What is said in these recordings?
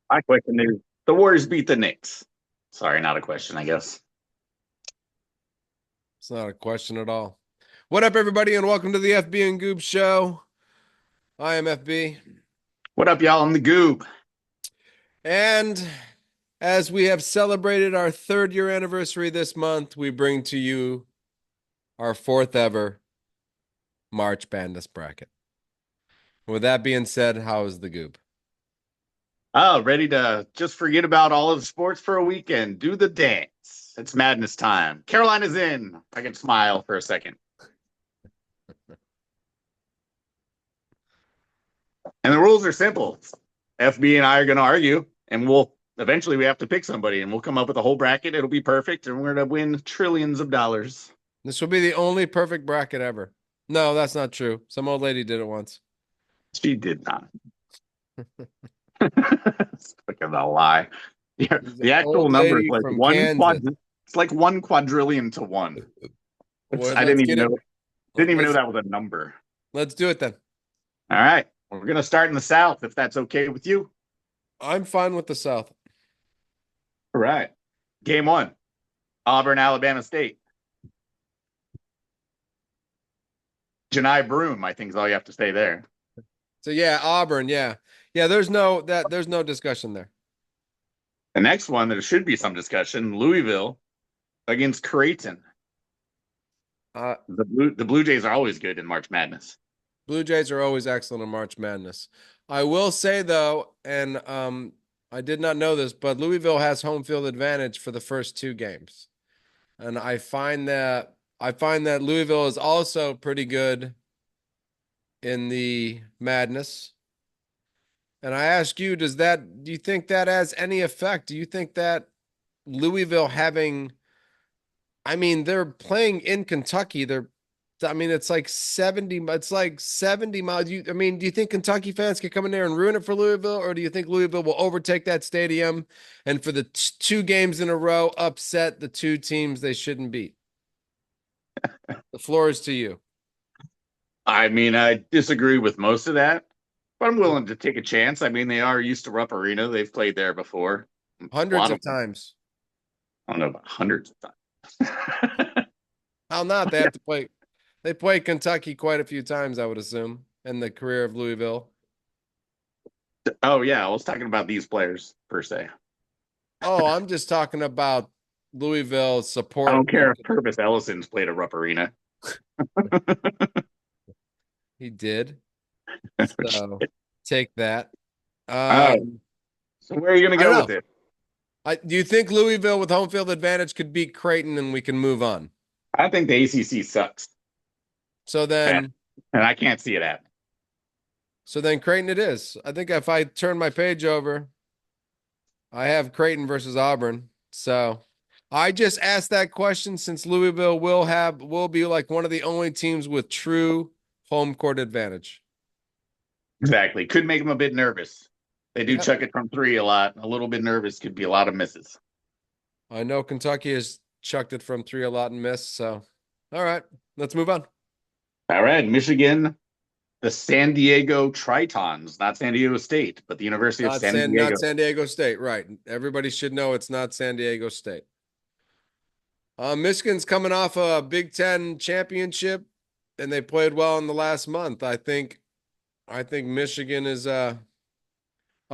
My question is, the Warriors beat the Knicks. Sorry, not a question, I guess. It's not a question at all. What up, everybody, and welcome to the FB and Goob Show. I am FB. What up, y'all, in the Goob? And as we have celebrated our third year anniversary this month, we bring to you our fourth ever March Madness bracket. With that being said, how is the Goob? Oh, ready to just forget about all of the sports for a weekend. Do the dance. It's madness time. Carolina's in. I can smile for a second. And the rules are simple. FB and I are going to argue, and we'll eventually we have to pick somebody, and we'll come up with a whole bracket. It'll be perfect, and we're going to win trillions of dollars. This will be the only perfect bracket ever. No, that's not true. Some old lady did it once. She did not. It's fucking a lie. Yeah, She's an the actual old number is lady like from Kansas. it's like 1 quadrillion to one. Well, I let's get it. didn't even know Let's that was a number. let's do it then. All right. We're gonna start in the South, if that's okay with you. I'm fine with the South. All right. Game one. Auburn, Alabama State. Janai Broom, I think is all you have to say there. So yeah, Auburn, yeah. Yeah, there's no discussion there. The next one, there should be some discussion. Louisville against Creighton. Uh The Blue Jays are always good in March Madness. Blue Jays are always excellent in March Madness. I will say though, and I did not know this, but Louisville has home field advantage for the first two games. And I find that Louisville is also pretty good in the Madness. And I ask you, do you think that has any effect? Do you think that Louisville having I mean, they're playing in Kentucky. It's like 70 miles. I mean, do you think Kentucky fans can come in there and ruin it for Louisville, or do you think Louisville will overtake that stadium and for the two games in a row upset the two teams they shouldn't beat? The floor is to you. I mean, I disagree with most of that, but I'm willing to take a chance. I mean, they are used to Rupp Arena. They've played there before. A Hundreds lot of of, times. I don't know, about hundreds of times. How not? They have to play. They played Kentucky quite a few times, I would assume, in the career of Louisville. Oh yeah, I was talking about these players per se. Oh, I'm just talking about Louisville I support. don't care if Purvis Ellison's played at Rupp Arena. He did. So take that. Oh, so where are you going to I don't go with know. it? Do you think Louisville with home field advantage could beat Creighton and we can move on? I think the ACC sucks, So and, then, and I can't see it happening. so then Creighton it is. I think if I turn my page over, I have Creighton versus Auburn. So I just asked that question since Louisville will be like one of the only teams with true home court advantage. Exactly. Could make them a bit nervous. They do Yep. chuck it from three a lot. A little bit nervous. Could be a lot of misses. I know Kentucky has chucked it from three a lot and missed. So all right, let's move on. All right, Michigan, the San Diego Tritons, not San Diego State, but the University of San Not Diego. San Diego State, right? Everybody should know it's not San Diego State. Michigan's coming off a Big Ten championship, and they played well in the last month. I think Michigan is a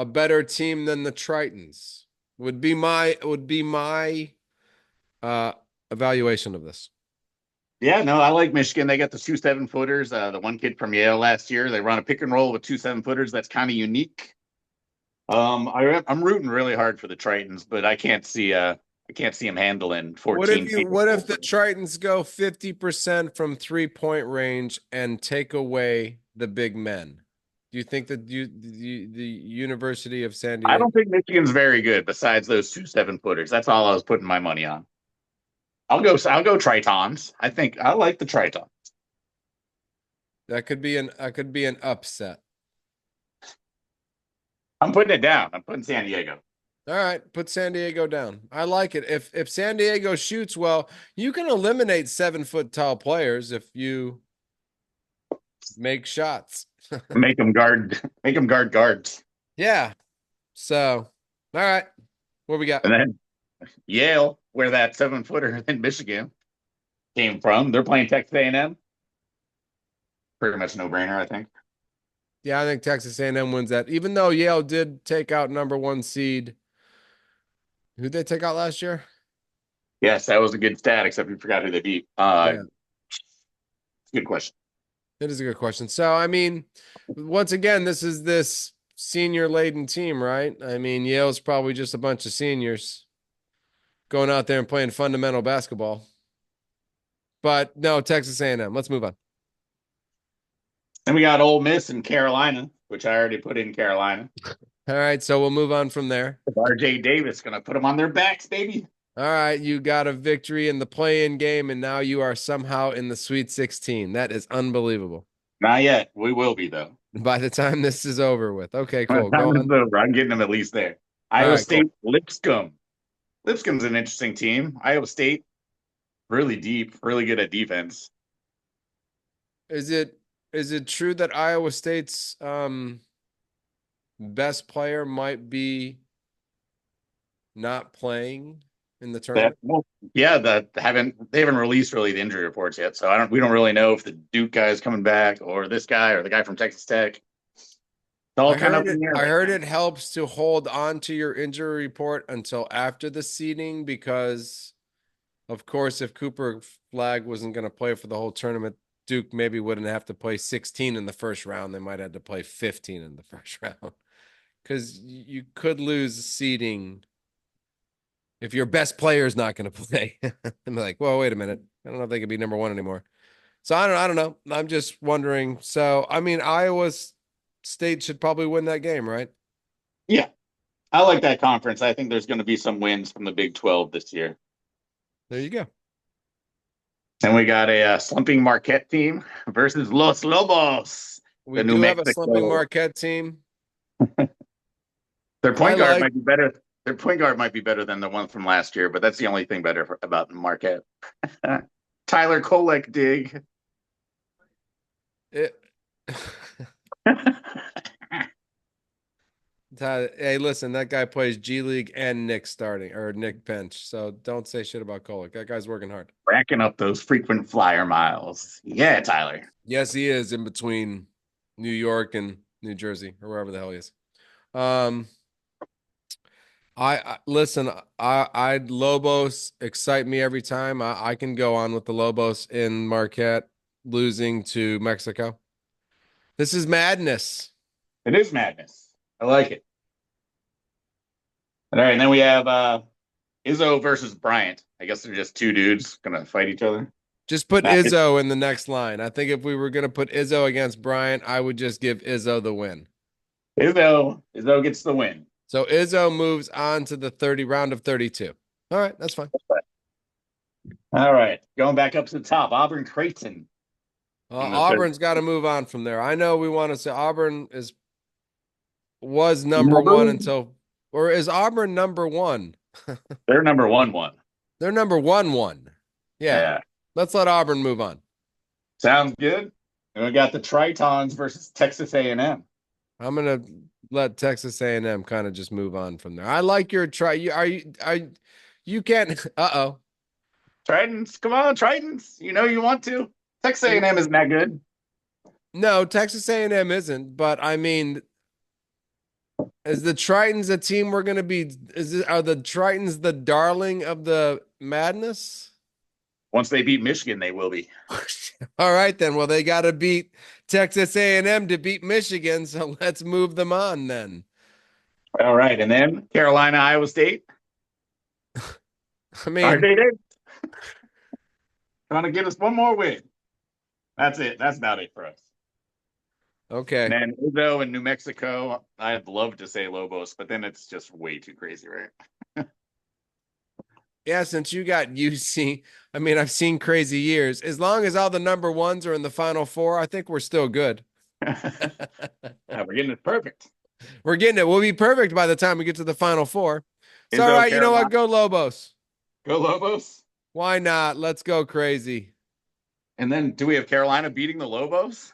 better team than the Tritons. Would be my uh, evaluation of this. Yeah, no, I like Michigan. They got the two 7-footers. The one kid from Yale last year. They run a pick and roll with two 7-footers. That's kind of unique. I'm rooting really hard for the Tritons, but I can't see them handling What if 14 you feet. what if the Tritons go 50% from 3-point range and take away the big men? Do you think that the University of San I Diego don't think Michigan's very good besides those two 7-footers. That's all I was putting my money on. I'll go Tritons. I think I like the Tritons. that could be an upset? I'm putting it down. I'm putting San Diego. All right, put San Diego down. I like it. If San Diego shoots well, you can eliminate 7 foot tall players if you make shots. Make them guard guards. Yeah. So. All right. What we got? And then Yale, where that 7-footer in Michigan came from, they're playing Texas A&M. Pretty much no brainer, I think. Yeah, I think Texas A&M wins that. Even though Yale did take out number 1 seed. Who'd they take out last year? Yes, that was a good stat, except we forgot who they beat. Yeah. Good question. It is a good question. So, I mean, once again, this is this senior laden team, right? I mean, Yale's probably just a bunch of seniors going out there and playing fundamental basketball. But no, Texas A&M. Let's move on. Then we got Ole Miss and Carolina, which I already put in Carolina. All right, so we'll move on from there. RJ Davis gonna put them on their backs, baby. All right, you got a victory in the play-in game, and now you are somehow in the Sweet 16. That is unbelievable. Not yet. We will be though. By the time this is over with. Okay, By the cool. Go time this on. is over, I'm getting them at least there. All Iowa right, cool. State, Lipscomb. Lipscomb's an interesting team. Iowa State, really deep, really good at defense. Is it true that Iowa State's best player might be not playing in the That tournament? well, yeah, they haven't released really the injury reports yet, so we don't really know if the Duke guy is coming back or this guy or the guy from Texas Tech. It's all kind of up in the air I right heard now. it helps to hold on to your injury report until after the seeding because, of course, if Cooper Flag wasn't going to play for the whole tournament, Duke maybe wouldn't have to play 16 in the first round. They might have to play 15 in the first round because you could lose seeding if your best player is not going to play. I'm like, well, wait a minute. I don't know if they could be number 1 anymore. So I don't know. I'm just wondering. So, I mean, Iowa State should probably win that game, right? Yeah, I like that conference. I think there's going to be some wins from the Big 12 this year. There you go. And we got a slumping Marquette team versus Los Lobos, We the New do have a slumping Mexico. Marquette team. Their point guard like might be better. Their point guard might be better than the one from last year, but that's the only thing better about Marquette. Tyler Kolek dig. it. Hey, listen, that guy plays G League and Nick starting or Nick bench. So don't say shit about Kolek. That guy's working hard. Racking up those frequent flyer miles. Yeah, Tyler. Yes, he is in between New York and New Jersey or wherever the hell he is. I listen. I Lobos excite me every time. I can go on with the Lobos in Marquette losing to Mexico. This is madness. It is madness. I like it. All right, and then we have Izzo versus Bryant. I guess they're just two dudes gonna fight each other. Just put Nah, Izzo in the next line. I think if we were gonna put Izzo against Bryant, I would just give Izzo the win. Izzo gets the win. So Izzo moves on to the 30 round of 32. All right, that's fine. All right, going back up to the top, Auburn Creighton. Auburn's got to move on from there. I know we want to say Auburn was number 1 until, or is Auburn number 1? They're number 1. They're number 1. Yeah. Yeah. Let's let Auburn move on. Sounds good. And we got the Tritons versus Texas A&M. I'm gonna let Texas A&M kind of just move on from there. I like your you can't. Uh-oh. Tritons, come on, Tritons. You know you want to. Texas A&M isn't that good. No, Texas A&M isn't. But I mean, is the Tritons a team we're gonna be? Are the Tritons the darling of the madness? Once they beat Michigan, they will be. All right, then. Well, they got to beat Texas A&M to beat Michigan, so let's move them on then. All right, and then Carolina, Iowa State. I mean, trying to get us one more win. That's it. That's about it for us. okay. And then Izzo in New Mexico. I'd love to say Lobos, but then it's just way too crazy, right? Yeah, since you got UC, I mean, I've seen crazy years. As long as all the number 1s are in the Final Four, I think we're still good. We're getting it perfect. We're getting it. We'll be perfect by the time we get to the Final Four. It's Izzo, all right. Carolina. You know what? Go Lobos. Go Lobos. Why not? Let's go crazy. And then do we have Carolina beating the Lobos?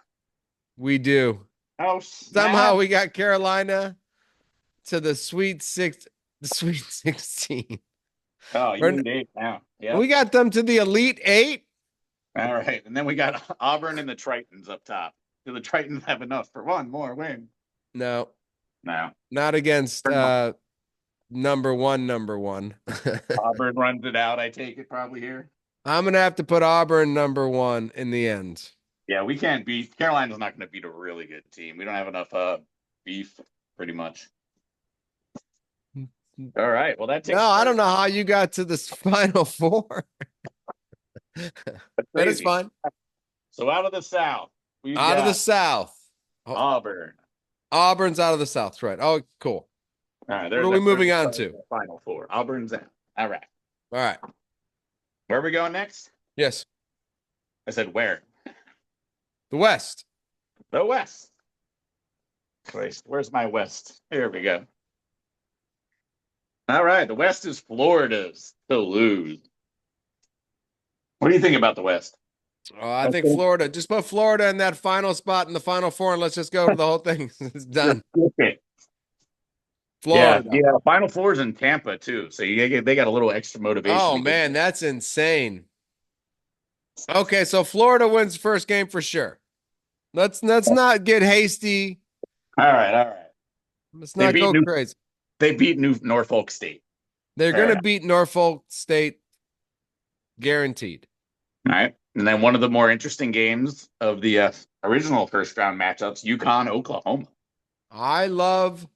We do. Oh, Somehow we got Carolina to the Sweet 6. the Sweet 16. Oh, you Or- need 8 now. Yeah. We got them to the Elite Eight. All right. And then we got Auburn and the Tritons up top. Do the Tritons have enough for one more win? No, No. not against number one. Auburn runs it out, I take it probably here. I'm gonna have to put Auburn number one in the end. Yeah, we can't beat Carolina's not going to beat a really good team. We don't have enough beef, pretty much. All right. Well, that takes. No, I don't know how you got to this Final Four. That is fine. So out of the South, we Out of the South. Auburn. Auburn's out of the South, right? Oh, cool. All right. What are we moving on to? Final Four. Auburn's out. All right. All right. Where are we going next? Yes. I said where? The West. The West. Where's my West? Here we go. All right. The West is Florida's to lose. What do you think about the West? Oh, I think Florida. Just put Florida in that final spot in the Final Four, and let's just go over the whole thing. It's done. Okay. Florida. Yeah. Final Four's in Tampa too, so they got a little extra motivation. Oh man, that's insane. Okay, so Florida wins first game for sure. Let's not get hasty. All right. Let's not go crazy. They beat Norfolk State. They're going to beat Norfolk State, guaranteed. All right, and then one of the more interesting games of the original first round matchups: UConn, Oklahoma. I love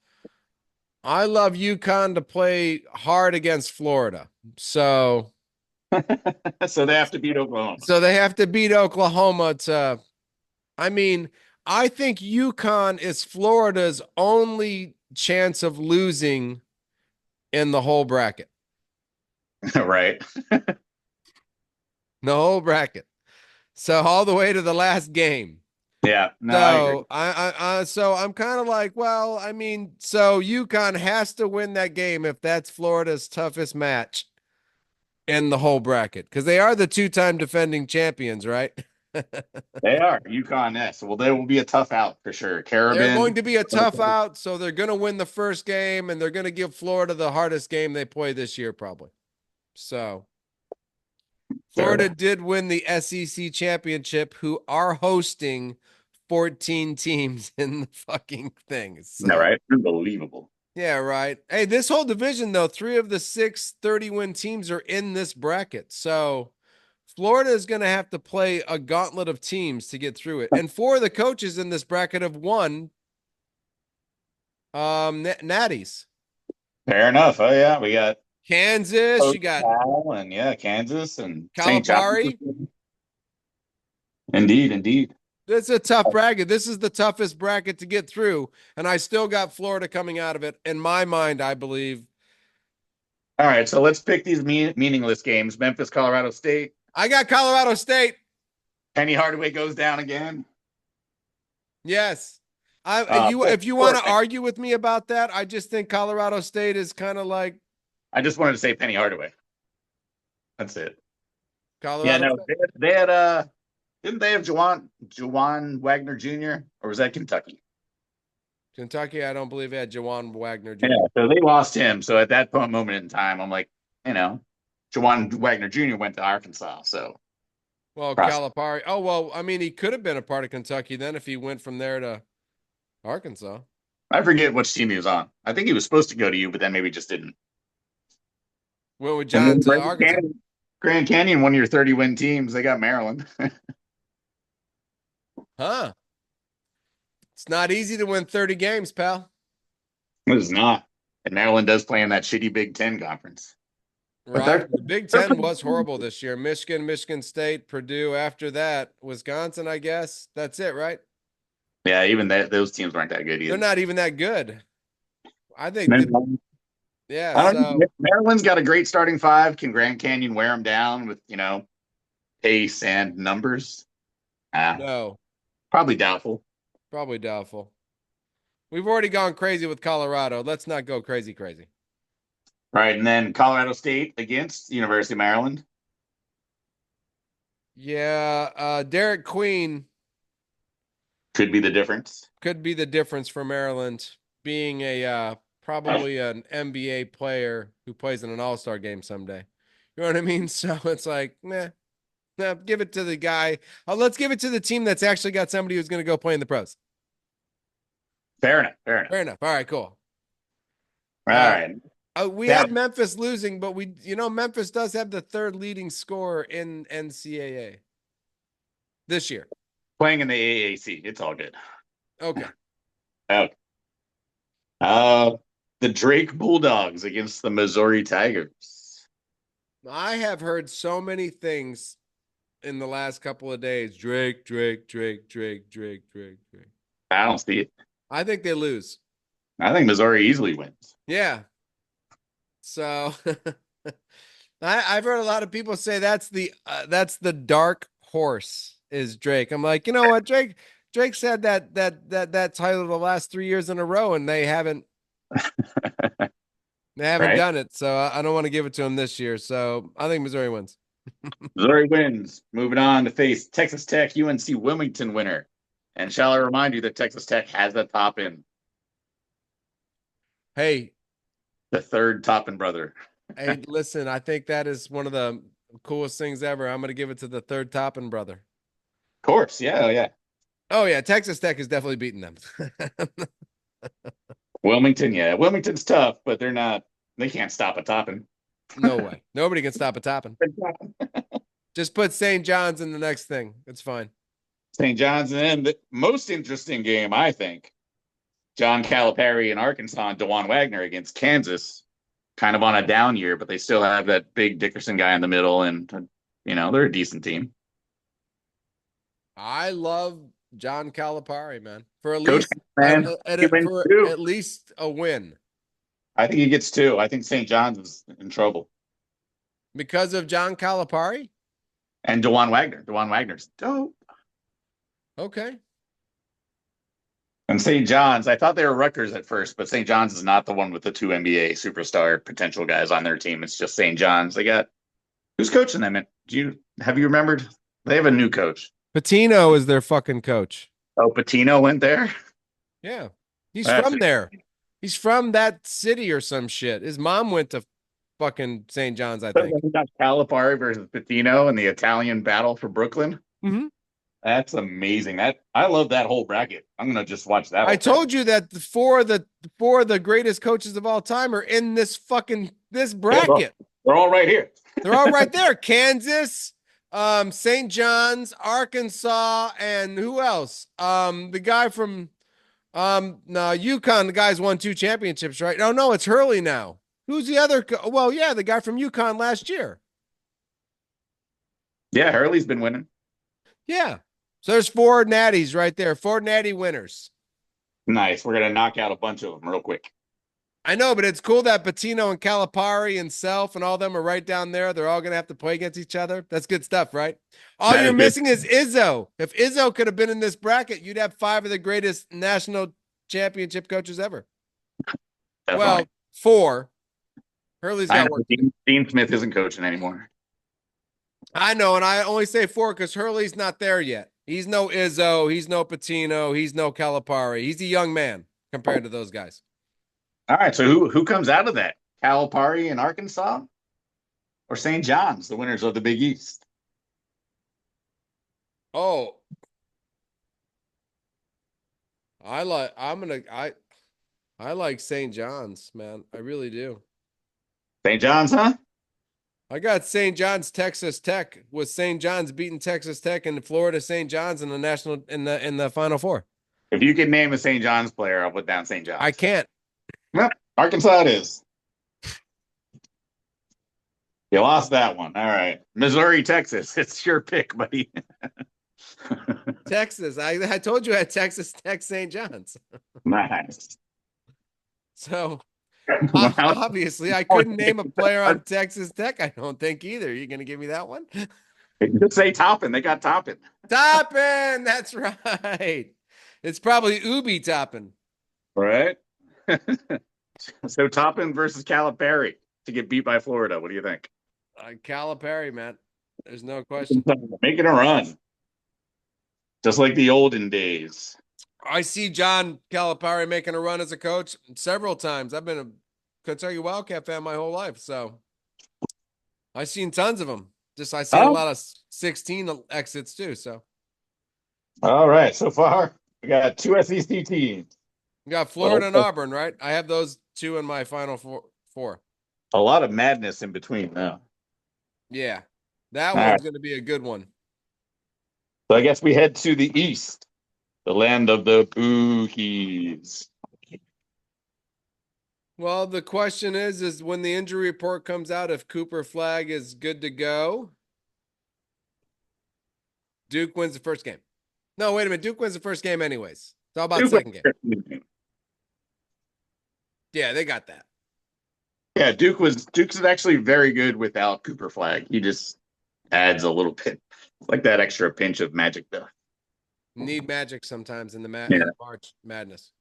UConn to play hard against Florida. So so they have to beat Oklahoma. So they have to beat Oklahoma to I mean, I think UConn is Florida's only chance of losing in the whole bracket. Right. The whole bracket. So all the way to the last game. Yeah. No, so I'm kind of like, well, I mean, so UConn has to win that game if that's Florida's toughest match in the whole bracket, because they are the two-time defending champions, right? They are UConn. Yes. Well, they will be a tough out for sure. Carabin. They're going to be a tough out, so they're going to win the first game, and they're going to give Florida the hardest game they play this year, probably. So Florida did win the SEC championship, who are hosting 14 teams in the fucking thing. So, no, right? Unbelievable. Yeah, right. Hey, this whole division, though, 3 of the 6 30-win teams are in this bracket. So Florida is going to have to play a gauntlet of teams to get through it. And 4 of the coaches in this bracket have won natties. Fair enough. Oh, yeah. We got Kansas. You got Kansas and Calipari. Indeed. It's a tough bracket. This is the toughest bracket to get through. And I still got Florida coming out of it. In my mind, I believe. All right. So let's pick these meaningless games. Memphis, Colorado State. I got Colorado State. Penny Hardaway goes down again. Yes. If you want to argue with me about that, I just think Colorado State is kind of like. I just wanted to say Penny Hardaway. That's it. Colorado. Yeah, no, they had didn't they have Juwan Wagner Jr. or was that Kentucky? Kentucky, I don't believe had Juwan Wagner Jr. Yeah, so they lost him. So at that moment in time, I'm like, Juwan Wagner Jr. went to Arkansas. So well, Calipari. Oh, well, I mean, he could have been a part of Kentucky then if he went from there to Arkansas. I forget which team he was on. I think he was supposed to go to you, but then maybe just didn't. Went with John to Arkansas. Grand Canyon, one of your 30-win teams. They got Maryland. Huh. It's not easy to win 30 games, pal. It is not. And Maryland does play in that shitty Big Ten conference. Right. The Big Ten was horrible this year. Michigan State, Purdue. After that, Wisconsin, I guess. That's it, right? Yeah, even those teams weren't that good either. They're not even that good. I think. Maryland's got a great starting 5. Can Grand Canyon wear them down with, pace and numbers? No. Probably doubtful. We've already gone crazy with Colorado. Let's not go crazy. Right, and then Colorado State against University of Maryland. Yeah, Derek Queen could be the difference. For Maryland being a probably an NBA player who plays in an all-star game someday. You know what I mean? So it's like, nah, give it to the guy. Let's give it to the team that's actually got somebody who's going to go play in the pros. Fair enough. Fair enough. Fair enough. All right, cool. All right. We Yeah. had Memphis losing, but Memphis does have the third leading scorer in NCAA this year. Playing in the AAC. It's all good. Okay. Okay. The Drake Bulldogs against the Missouri Tigers. I have heard so many things in the last couple of days. Drake. I don't see it. I think they lose. I think Missouri easily wins. Yeah. So I've heard a lot of people say that's the dark horse is Drake. I'm like, you know what, Drake's had that title the last 3 years in a row, and they haven't Right? done it. So I don't want to give it to him this year. So I think Missouri wins. Missouri wins. Moving on to face Texas Tech UNC Wilmington winner. And shall I remind you that Texas Tech has the Toppin, Hey, the third Toppin brother. hey, listen, I think that is one of the coolest things ever. I'm going to give it to the third Toppin brother. Of course. Yeah. Yeah. Oh yeah, Texas Tech is definitely beating them. Wilmington. Yeah. Wilmington's tough, but they can't stop a Toppin. No way. Nobody can stop a Toppin. Just put St. John's in the next thing. It's fine. St. John's. And then the most interesting game, I think, John Calipari in Arkansas and DeJuan Wagner against Kansas, kind of on a down year, but they still have that big Dickerson guy in the middle, and they're a decent team. I love John Calipari, man. For at Coach, least man, for at least a win. I think he gets two. I think St. John's is in trouble. Because of John Calipari? And DeJuan Wagner. DeJuan Wagner's dope. Okay. And St. John's, I thought they were Rutgers at first, but St. John's is not the one with the two NBA superstar potential guys on their team. It's just St. John's. They got who's coaching them? Have you remembered? They have a new coach. Patino is their fucking coach. Oh, Patino went there? Yeah. He's from there. He's from that city or some shit. His mom went to fucking St. John's, I think. We got Calipari versus Patino in the Italian battle for Brooklyn. Mm-hmm. That's amazing. I love that whole bracket. I'm gonna just watch that. I told you that four of the greatest coaches of all time are in this bracket. They're all right here. They're all right there. Kansas, St. John's, Arkansas, and who else? The guy from UConn. The guy's won 2 championships, right? No, it's Hurley now. Who's the other? Well, yeah, the guy from UConn last year. Yeah, Hurley's been winning. Yeah. So there's 4 natties right there. 4 natty winners. Nice. We're gonna knock out a bunch of them real quick. I know, but it's cool that Patino and Calipari and Self and all them are right down there. They're all gonna have to play against each other. That's good stuff, right? All you're missing is Izzo. If Izzo could have been in this bracket, you'd have 5 of the greatest national championship coaches ever. Definitely. Well, 4. Hurley's got work. Dean Smith isn't coaching anymore. I know, and I only say 4 because Hurley's not there yet. He's no Izzo. He's no Patino. He's no Calipari. He's a young man compared to those guys. All right, so who comes out of that? Calipari in Arkansas or St. John's, the winners of the Big East? Oh, I like St. John's, man. I really do. St. John's, huh? I got St. John's, Texas Tech, with St. John's beating Texas Tech and Florida St. John's in the national in the Final Four. If you can name a St. John's player, I'll put down St. John's. I can't. Well, Arkansas it is. You lost that one. All right. Missouri, Texas. It's your pick, buddy. Texas. I told you I had Texas Tech, St. John's. Nice. So obviously I couldn't name a player on Texas Tech. I don't think either. You're going to give me that one? Just say Toppin. They got Toppin. Toppin. That's right. It's probably Ubi Toppin. Right. So Toppin versus Calipari to get beat by Florida. What do you think? Calipari, man. There's no question. Making a run. Just like the olden days. I see John Calipari making a run as a coach several times. I've been a Kentucky Wildcat fan my whole life, so I've seen tons of them. Just I seen a Oh, lot of 16 exits too. So all right. So far, we got two SEC teams. you got Florida Well, and Auburn, right? I have those two in my final four. a lot of madness in between now. Yeah, that All right. one's going to be a good one. So I guess we head to the east, the land of the Bookies. Well, the question is when the injury report comes out, if Cooper Flag is good to go, Duke wins the first game. No, wait a minute. Duke wins the first game anyways. It's all about second game. Yeah, they got that. Yeah, Duke's is actually very good without Cooper Flag. He just adds a little bit, like that extra pinch of magic though. Need magic sometimes in the Yeah, in March Madness.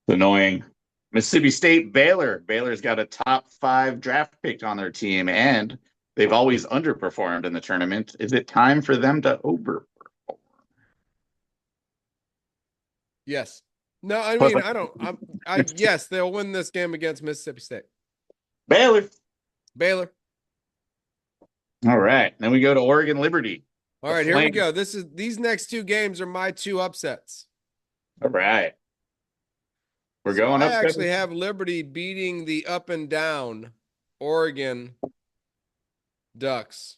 it's annoying. Mississippi State, Baylor. Baylor's got a top 5 draft pick on their team, and they've always underperformed in the tournament. Is it time for them to overperform? Yes. No, I Plus, mean I don't. Yes, they'll win this game against Mississippi State. Baylor. Baylor. All right. Then we go to Oregon Liberty. All right, here we go. These next two games are my two upsets. All right. We're So going I up. actually have Liberty beating the up and down Oregon Ducks.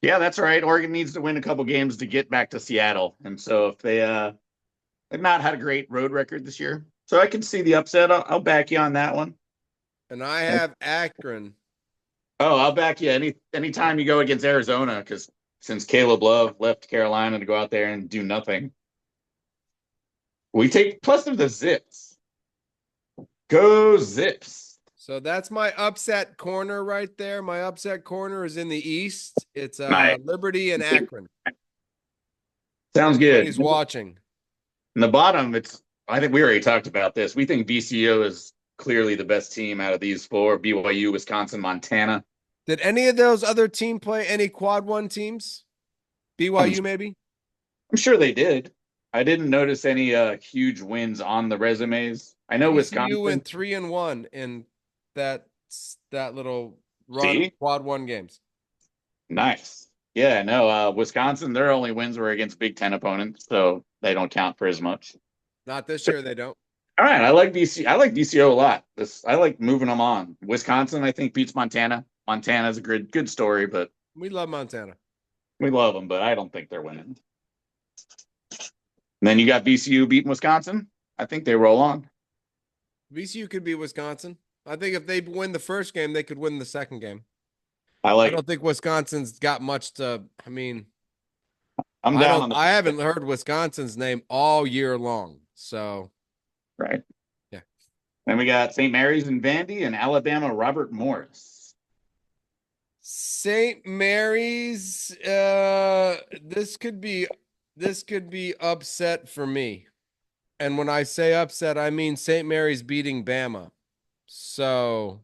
Yeah, that's right. Oregon needs to win a couple games to get back to Seattle. And so if they've not had a great road record this year. So I can see the upset. I'll back you on that one. And I have Akron. Oh, I'll back you anytime you go against Arizona, because since Caleb Love left Carolina to go out there and do nothing. We take plus of the Zips. Go Zips. So that's my upset corner right there. My upset corner is in the East. It's Nice. Liberty and Akron. Sounds good. He's watching. In the bottom, I think we already talked about this. We think VCU is clearly the best team out of these 4: BYU, Wisconsin, Montana. Did any of those other team play any quad one teams? BYU maybe? I'm sure they did. I didn't notice any huge wins on the resumes. I know VCU Wisconsin went 3-1 in that little run See? of quad one games. Nice. Yeah, no, Wisconsin, their only wins were against Big Ten opponents, so they don't count for as much. Not this year, they don't. All right, I like VCO a lot. I like moving them on. Wisconsin, I think, beats Montana. Montana's a good story, but We love Montana. we love them, but I don't think they're winning. And then you got VCU beating Wisconsin. I think they roll on. VCU could be Wisconsin. I think if they win the first game, they could win the second game. I I don't think Wisconsin's got much to. I mean, I'm down on the I haven't heard Wisconsin's name all year long. So, right. Yeah. Then we got St. Mary's and Vandy and Alabama Robert Morris. St. Mary's, this could be upset for me. And when I say upset, I mean St. Mary's beating Bama. So,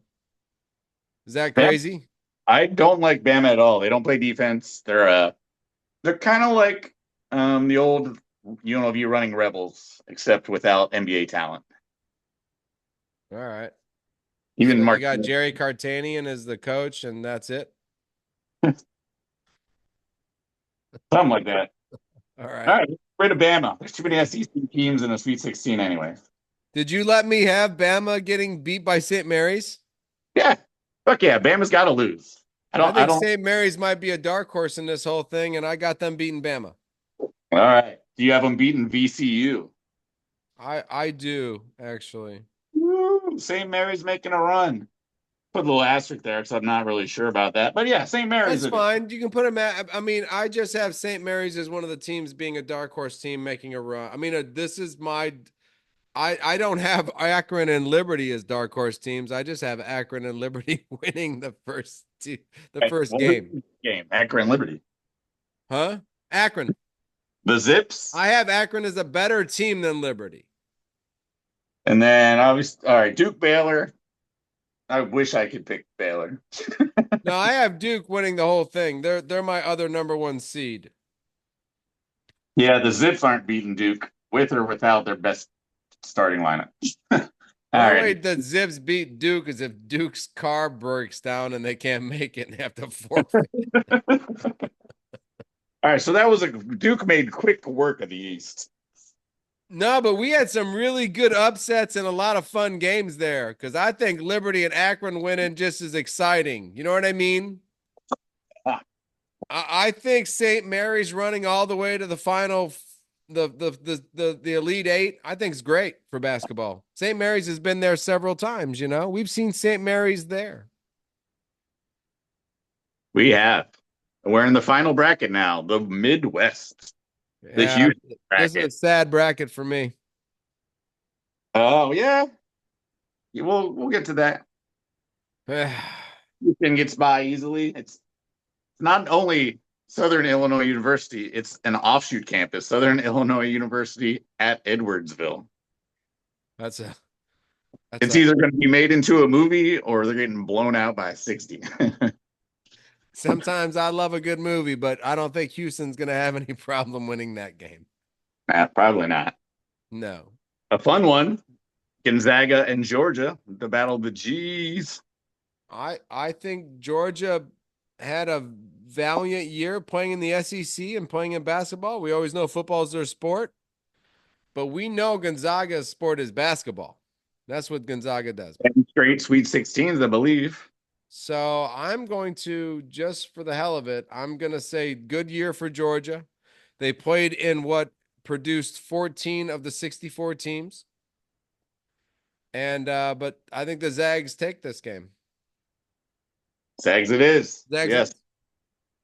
is that crazy? I don't like Bama at all. They don't play defense. They're kind of like the old UNLV running Rebels, except without NBA talent. All right. Even So Mark you got Jerry Cartanian as the coach, and that's it. something like that. All right. All right, rid of Bama. There's too many SEC teams in the Sweet 16 anyway. Did you let me have Bama getting beat by St. Mary's? Yeah, fuck yeah, Bama's got to lose. I think St. Mary's might be a dark horse in this whole thing, and I got them beating Bama. All right, do you have them beating VCU? I do actually. Woo, St. Mary's making a run. Put a little asterisk there because I'm not really sure about that. But yeah, St. Mary's. That's fine. You can put them at. I mean, I just have St. Mary's as one of the teams being a dark horse team making a run. I mean, this is my. I don't have Akron and Liberty as dark horse teams. I just have Akron and Liberty winning the first game. Akron Liberty. Huh? Akron. The Zips. I have Akron as a better team than Liberty. And then obviously, all right, Duke Baylor. I wish I could pick Baylor. No, I have Duke winning the whole thing. They're my other number one seed. Yeah, the Zips aren't beating Duke with or without their best starting lineup. All The only way right. the Zips beat Duke is if Duke's car breaks down and they can't make it and have to forfeit. All right. So that was a Duke made quick work of the East. No, but we had some really good upsets and a lot of fun games there because I think Liberty and Akron winning just as exciting. You know what I mean? Ah, I think St. Mary's running all the way to the final, the Elite Eight. I think is great for basketball. St. Mary's has been there several times. You know, we've seen St. Mary's there. we have. We're in the final bracket now, the Midwest, the Yeah, Houston this is a bracket. sad bracket for me. Oh yeah, we'll get to that. Houston gets by easily. It's not only Southern Illinois University, it's an offshoot campus, Southern Illinois University at Edwardsville. that's a that's It's a either going to be made into a movie or they're getting blown out by 60. Sometimes I love a good movie, but I don't think Houston's going to have any problem winning that game. Nah, probably not. No. A fun one, Gonzaga and Georgia, the battle of the G's. I think Georgia had a valiant year playing in the SEC and playing in basketball. We always know football is their sport, but we know Gonzaga's sport is basketball. That's what Gonzaga does. And straight Sweet 16s, I believe. So I'm going to, just for the hell of it, I'm going to say good year for Georgia. They played in what produced 14 of the 64 teams. And but I think the Zags take this game. Zags it is. Zags. Yes.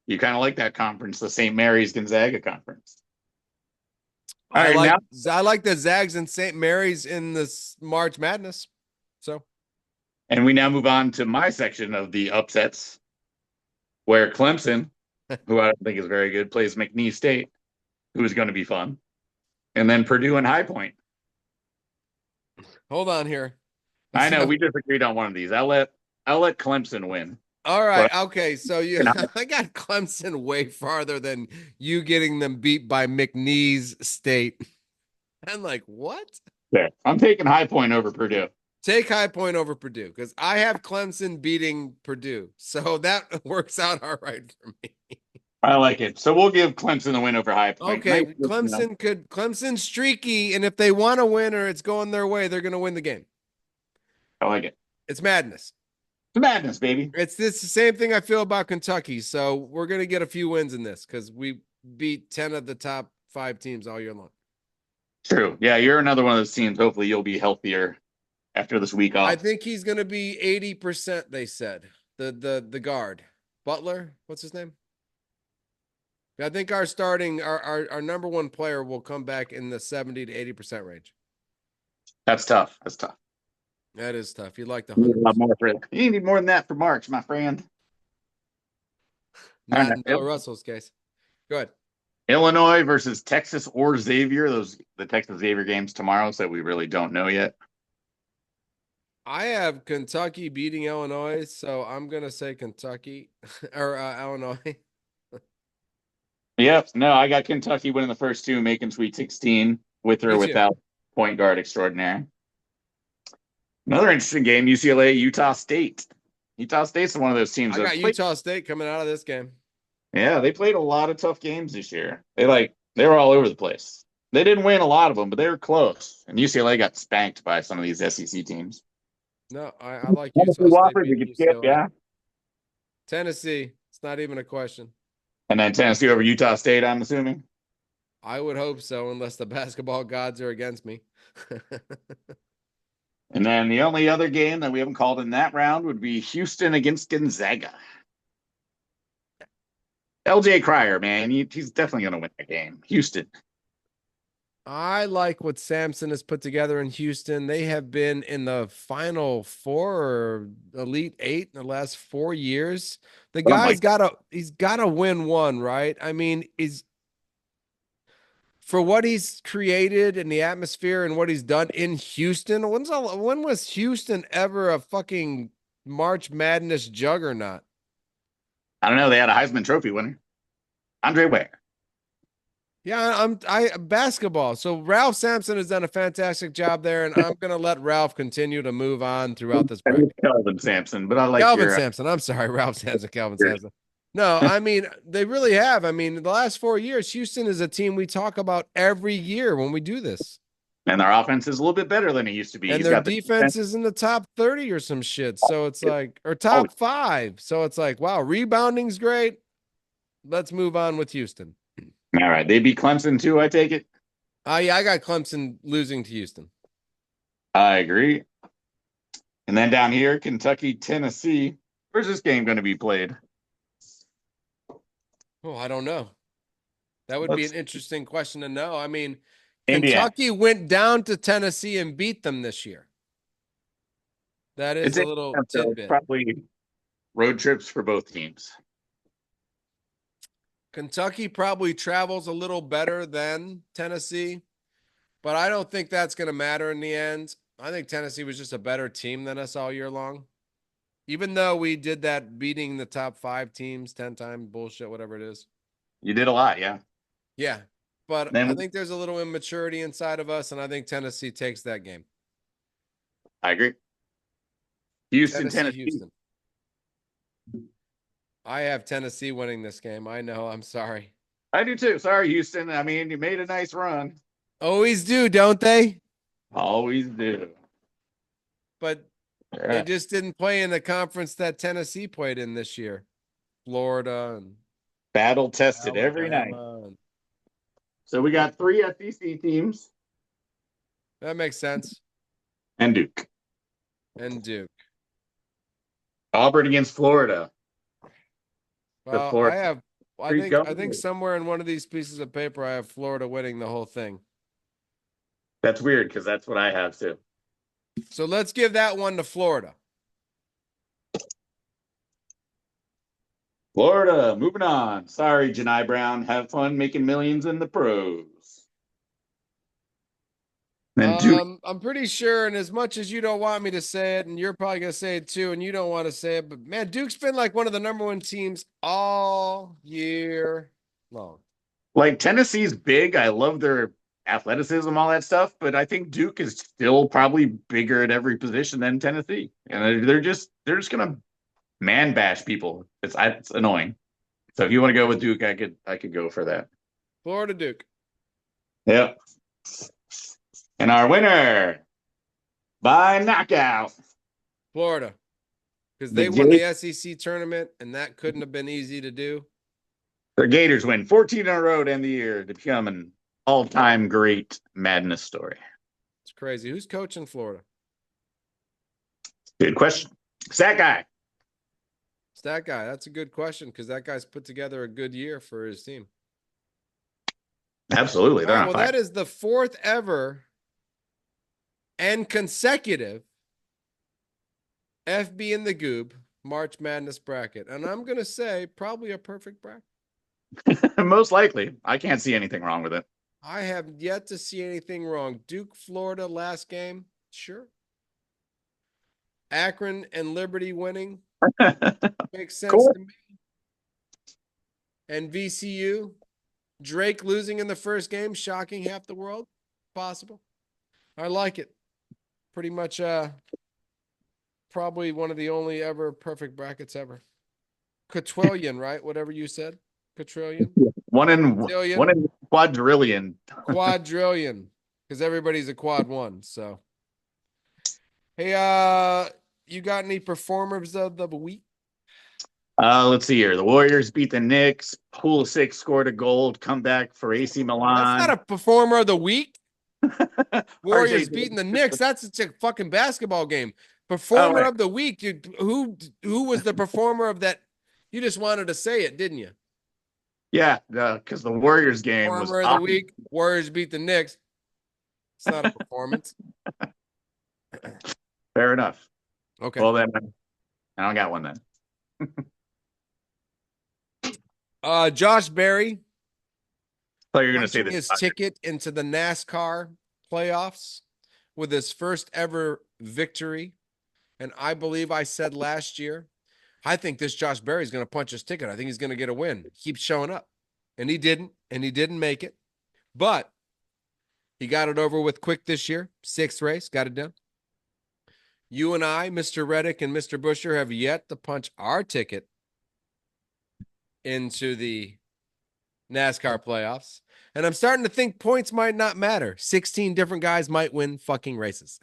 You kind of like that conference, the St. Mary's Gonzaga conference. All I right, like now, I like the Zags and St. Mary's in this March Madness. So and we now move on to my section of the upsets, where Clemson, who I don't think is very good, plays McNeese State, who is going to be fun, and then Purdue and High Point. hold on here. I know we just agreed on one of these. I'll let Clemson win. All right. But Okay. So I got Clemson way farther than you getting them beat by McNeese State. I'm like, what? yeah, I'm taking High Point over Purdue. Take High Point over Purdue because I have Clemson beating Purdue. So that works out all right for me. I like it. So we'll give Clemson the win over High Point. Okay. Nice, Clemson's streaky, and if they want to win or it's going their way, they're going to win the game. I like it. It's madness. It's madness, baby. It's the same thing I feel about Kentucky. So we're going to get a few wins in this because we beat 10 of the top 5 teams all year long. True. Yeah, you're another one of those teams. Hopefully you'll be healthier after this week off. I think he's going to be 80%, they said. The guard. Butler, what's his name? I think our number one player will come back in the 70 to 80% range. That's tough. That's tough. That is tough. You'd like the You need a 100%. lot more for it. You need more than that for March, my friend. Not in Bill Russell's case. Go ahead. Illinois versus Texas or Xavier. The Texas Xavier games tomorrow, so we really don't know yet. I have Kentucky beating Illinois, so I'm going to say Kentucky or Illinois. Yep. No, I got Kentucky winning the first two, making Sweet 16 with or Me too. without point guard extraordinaire. Another interesting game, UCLA, Utah State. Utah State's one of those teams. I got Utah State coming out of this game. Yeah, they played a lot of tough games this year. They were all over the place. They didn't win a lot of them, but they were close. And UCLA got spanked by some of these SEC teams. No, I like Utah State Wofford, you beating could skip, UCLA. yeah. Tennessee, it's not even a question. And then Tennessee over Utah State, I'm assuming. I would hope so, unless the basketball gods are against me. And then the only other game that we haven't called in that round would be Houston against Gonzaga. LJ Cryer, man, he's definitely going to win that game. Houston. I like what Samson has put together in Houston. They have been in the Final Four or Elite Eight in the last 4 years. The guy's he's got to win one, right? I mean, for what he's created in the atmosphere and what he's done in Houston. When was Houston ever a fucking March Madness juggernaut? I don't know. They had a Heisman Trophy winner, Andre Ware. Yeah, I basketball. So Ralph Sampson has done a fantastic job there, and I'm gonna let Ralph continue to move on throughout this I think bracket. Kelvin Sampson, but I like Calvin your. Sampson. I'm sorry, Ralph Sampson, Calvin Sampson. No, I mean, they really have. I mean, the last 4 years, Houston is a team we talk about every year when we do this. And their offense is a little bit better than it used to be. And He's their got the defense. defense is in the top 30 or some shit. So it's like, or Oh, top 5. So it's like, wow, rebounding's great. Let's move on with Houston. all right. They beat Clemson too, I take it. Yeah, I got Clemson losing to Houston. I agree. And then down here, Kentucky, Tennessee. Where's this game going to be played? Oh, I don't know. That would be an interesting question to know. I mean, Indiana. Kentucky went down to Tennessee and beat them this year. That is It's a little Indiana, so it's tidbit. probably road trips for both teams. Kentucky probably travels a little better than Tennessee, but I don't think that's going to matter in the end. I think Tennessee was just a better team than us all year long. Even though we did that beating the top 5 teams 10 times bullshit, whatever it is. You did a lot, yeah. Yeah. But Then I think there's a little immaturity inside of us, and I think Tennessee takes that game. I agree. Tennessee. Houston. I have Tennessee winning this game. I know. I'm sorry. I do too. Sorry, Houston. I mean, you made a nice run. Always do, don't they? Always do. But Yeah. they just didn't play in the conference that Tennessee played in this year. Florida and Battle tested every night. and So we got 3 SEC teams that makes sense. and Duke. And Duke. Auburn against Florida. Well, Florida. I think somewhere in one of these pieces of paper I have Florida winning the whole thing. That's weird because that's what I have too. So let's give that one to Florida. Florida, moving on. Sorry, Janai Brown. Have fun making millions in the pros. Then Duke. I'm pretty sure, and as much as you don't want me to say it, and you're probably gonna say it too, and you don't want to say it, but man, Duke's been like one of the #1 teams all year long. Like Tennessee's big. I love their athleticism, all that stuff, but I think Duke is still probably bigger at every position than Tennessee. And they're just gonna man bash people. It's annoying. So if you want to go with Duke, I could go for that. Florida Duke. Yep. And our winner by knockout. Florida. Because The they won the SEC tournament, and that couldn't have been easy to do. The Gators win 14 in a row to end the year to become an all-time great madness story. It's crazy. Who's coaching Florida? Good question. Stat guy. Stat guy. That's a good question because that guy's put together a good year for his team. Absolutely. All right, well, that is the 4th ever and consecutive FB in the Goob March Madness bracket. And I'm going to say probably a perfect bracket. Most likely. I can't see anything wrong with it. I have yet to see anything wrong. Duke, Florida, last game. Sure. Akron and Liberty winning. Makes sense to me. And VCU. Drake losing in the first game. Shocking half the world. Possible. I like it. Pretty much probably one of the only ever perfect brackets ever. Quadrillion, right? Whatever you said. Quadrillion. One in quadrillion. Quadrillion. Because everybody's a quad 1. So hey, you got any performers of the week? Let's see here. The Warriors beat the Knicks. Pulisic scored a goal comeback for AC Milan. That's not a performer of the week. Warriors beating the Knicks. That's a fucking basketball game. Performer of the week. Who was the performer of that? You just wanted to say it, didn't you? Yeah, because the Warriors game was performer of the week. Warriors beat the Knicks. It's not a performance. Fair enough. Okay. Well then, I don't got one then. Josh Berry. I thought you were going to say this. His ticket into the NASCAR playoffs with his first ever victory. And I believe I said last year, I think this Josh Berry is going to punch his ticket. I think he's going to get a win. He keeps showing up. And he didn't make it. But he got it over with quick this year. 6th race, got it done. You and I, Mr. Reddick and Mr. Busher, have yet to punch our ticket into the NASCAR playoffs. And I'm starting to think points might not matter. 16 different guys might win fucking races.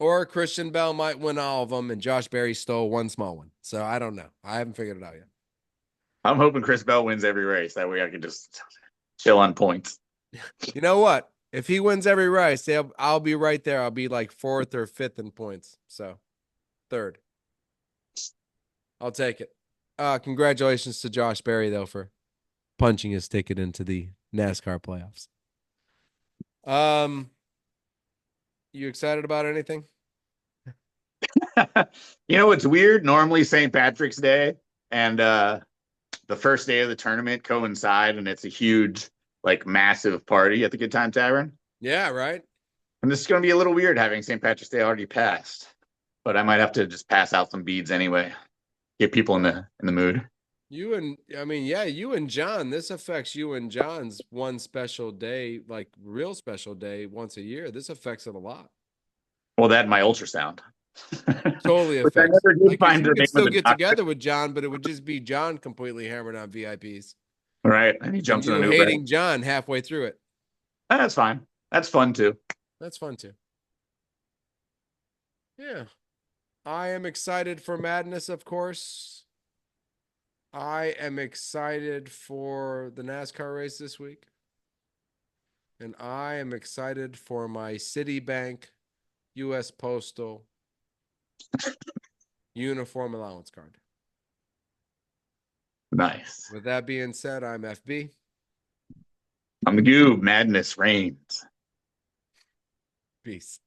Or Christian Bell might win all of them and Josh Berry stole one small one. So I don't know. I haven't figured it out yet. I'm hoping Chris Bell wins every race. That way I can just chill on points. You know what? If he wins every race, I'll be right there. I'll be like 4th or 5th in points. So 3rd. I'll take it. Congratulations to Josh Berry, though, for punching his ticket into the NASCAR playoffs. You excited about anything? You know what's weird? Normally St. Patrick's Day and the first day of the tournament coincide, and it's a huge, like, massive party at the Good Time Tavern. Yeah, right. And this is going to be a little weird having St. Patrick's Day already passed, but I might have to just pass out some beads anyway, get people in the mood. You and John, this affects you and John's one special day, like real special day once a year. This affects it a lot. Well, that and my ultrasound. Totally Which I affects. never did Like, find you the name could of still the get doctor. together with John, but it would just be John completely hammered on VIPs. Right. And he jumps And in a you new hating John halfway through it. That's fine. That's fun too. That's fun too. Yeah. I am excited for Madness, of course. I am excited for the NASCAR race this week. And I am excited for my Citibank US Postal uniform allowance card. Nice. With that being said, I'm FB. I'm the Goob. Madness reigns. Peace.